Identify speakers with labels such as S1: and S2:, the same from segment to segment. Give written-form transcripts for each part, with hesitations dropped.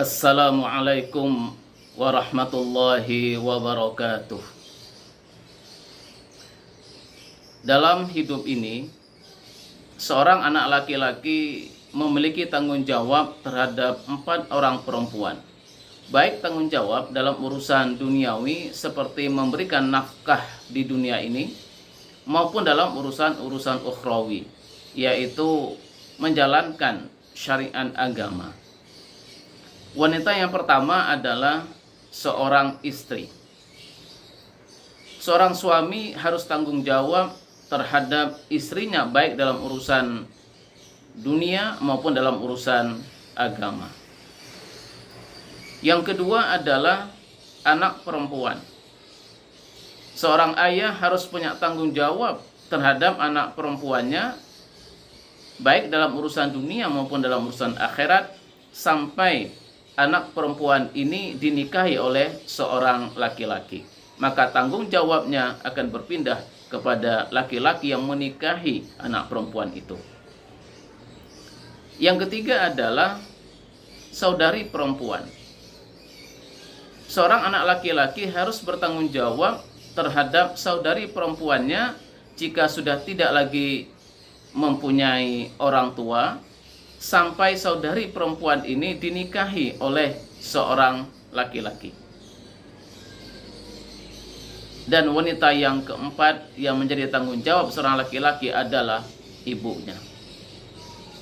S1: Assalamualaikum warahmatullahi wabarakatuh. Dalam hidup ini, seorang anak laki-laki memiliki tanggung jawab terhadap 4 orang perempuan. Baik tanggung jawab dalam urusan duniawi seperti memberikan nafkah di dunia ini, maupun dalam urusan ukhrawi, yaitu menjalankan syariat agama. Wanita yang pertama adalah seorang istri. Seorang suami harus tanggung jawab terhadap istrinya baik dalam urusan dunia maupun dalam urusan agama. Yang kedua adalah anak perempuan. Seorang ayah harus punya tanggung jawab terhadap anak perempuannya baik dalam urusan dunia maupun dalam urusan akhirat sampai anak perempuan ini dinikahi oleh seorang laki-laki. Maka tanggung jawabnya akan berpindah kepada laki-laki yang menikahi anak perempuan itu. Yang ketiga adalah saudari perempuan. Seorang anak laki-laki harus bertanggung jawab terhadap saudari perempuannya jika sudah tidak lagi mempunyai orang tua, sampai saudari perempuan ini dinikahi oleh seorang laki-laki. Dan wanita yang keempat yang menjadi tanggung jawab seorang laki-laki adalah ibunya.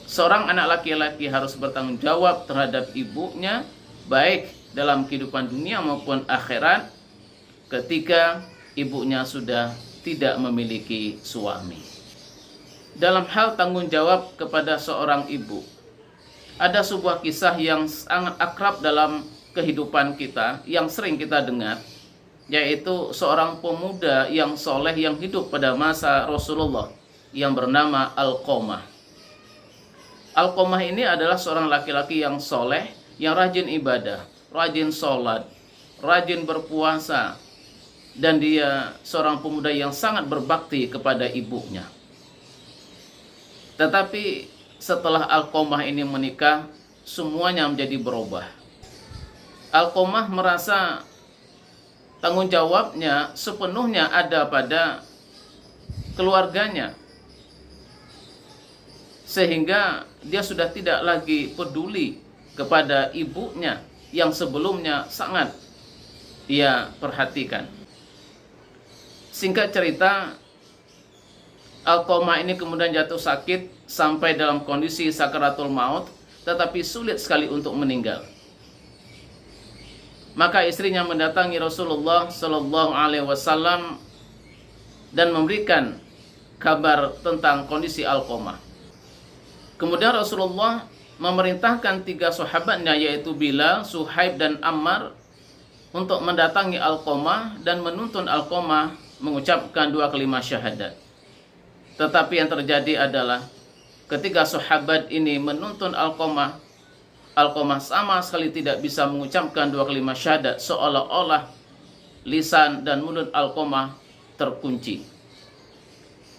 S1: Seorang anak laki-laki harus bertanggung jawab terhadap ibunya baik dalam kehidupan dunia maupun akhirat ketika ibunya sudah tidak memiliki suami. Dalam hal tanggung jawab kepada seorang ibu, ada sebuah kisah yang sangat akrab dalam kehidupan kita, yang sering kita dengar, yaitu seorang pemuda yang soleh yang hidup pada masa Rasulullah yang bernama Alqamah. Alqamah ini adalah seorang laki-laki yang soleh, yang rajin ibadah, rajin sholat, rajin berpuasa, dan dia seorang pemuda yang sangat berbakti kepada ibunya. Tetapi setelah Alqamah ini menikah, semuanya menjadi berubah. Alqamah merasa tanggung jawabnya sepenuhnya ada pada keluarganya, sehingga dia sudah tidak lagi peduli kepada ibunya yang sebelumnya sangat dia perhatikan. Singkat cerita, Alqamah ini kemudian jatuh sakit sampai dalam kondisi sakaratul maut, tetapi sulit sekali untuk meninggal. Maka istrinya mendatangi Rasulullah Shallallahu Alaihi Wasallam dan memberikan kabar tentang kondisi Alqamah. Kemudian Rasulullah memerintahkan 3 sahabatnya, yaitu Bilal, Suhaib, dan Ammar, untuk mendatangi Alqamah dan menuntun Alqamah mengucapkan 2 kalimat syahadat. Tetapi yang terjadi adalah ketika sahabat ini menuntun Alqamah, Alqamah sama sekali tidak bisa mengucapkan 2 kalimat syahadat, seolah-olah lisan dan mulut Alqamah terkunci.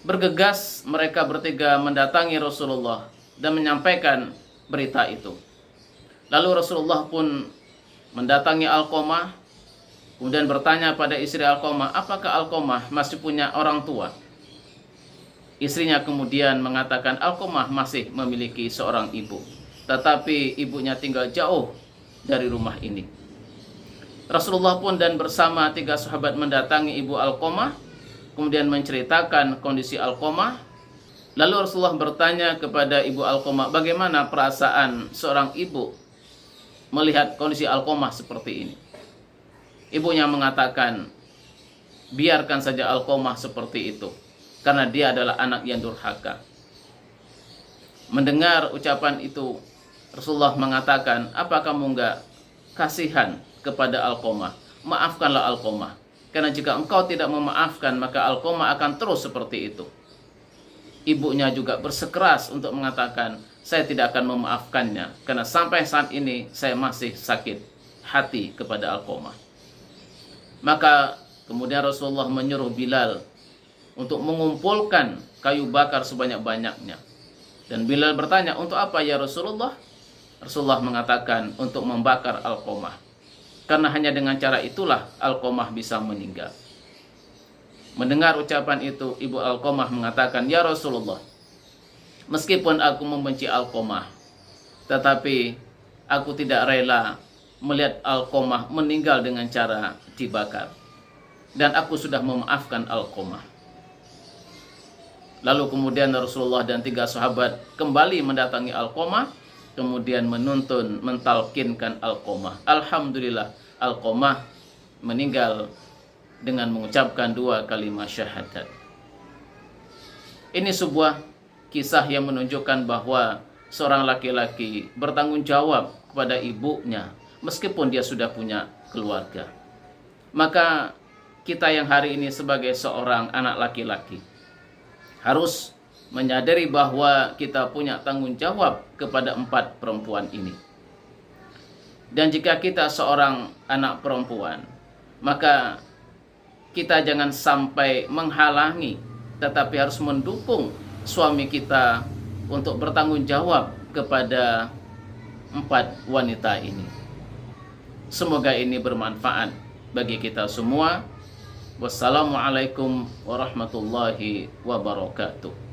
S1: Bergegas mereka bertiga mendatangi Rasulullah dan menyampaikan berita itu. Lalu Rasulullah pun mendatangi Alqamah, kemudian bertanya pada istri Alqamah, apakah Alqamah masih punya orang tua? Istrinya kemudian mengatakan Alqamah masih memiliki seorang ibu, tetapi ibunya tinggal jauh dari rumah ini. Rasulullah pun dan bersama 3 sahabat mendatangi ibu Alqamah, kemudian menceritakan kondisi Alqamah. Lalu Rasulullah bertanya kepada ibu Alqamah, bagaimana perasaan seorang ibu melihat kondisi Alqamah seperti ini? Ibunya mengatakan, biarkan saja Alqamah seperti itu, karena dia adalah anak yang durhaka. Mendengar ucapan itu, Rasulullah mengatakan, apa kamu enggak kasihan kepada Alqamah? Maafkanlah Alqamah, karena jika engkau tidak memaafkan, maka Alqamah akan terus seperti itu. Ibunya juga bersikeras untuk mengatakan, saya tidak akan memaafkannya, karena sampai saat ini saya masih sakit hati kepada Alqamah. Maka kemudian Rasulullah menyuruh Bilal untuk mengumpulkan kayu bakar sebanyak-banyaknya. Dan Bilal bertanya, untuk apa ya Rasulullah? Rasulullah mengatakan untuk membakar Alqamah. Karena hanya dengan cara itulah Alqamah bisa meninggal. Mendengar ucapan itu, ibu Alqamah mengatakan, "Ya Rasulullah, meskipun aku membenci Alqamah, tetapi aku tidak rela melihat Alqamah meninggal dengan cara dibakar. Dan aku sudah memaafkan Alqamah." Lalu kemudian Rasulullah dan 3 sahabat kembali mendatangi Alqamah, kemudian mentalkinkan Alqamah. Alhamdulillah, Alqamah meninggal dengan mengucapkan 2 kalimat syahadat. Ini sebuah kisah yang menunjukkan bahwa seorang laki-laki bertanggung jawab kepada ibunya meskipun dia sudah punya keluarga. Maka kita yang hari ini sebagai seorang anak laki-laki harus menyadari bahwa kita punya tanggung jawab kepada 4 perempuan ini. Dan jika kita seorang anak perempuan, maka kita jangan sampai menghalangi, tetapi harus mendukung suami kita untuk bertanggung jawab kepada 4 wanita ini. Semoga ini bermanfaat bagi kita semua. Wassalamualaikum warahmatullahi wabarakatuh.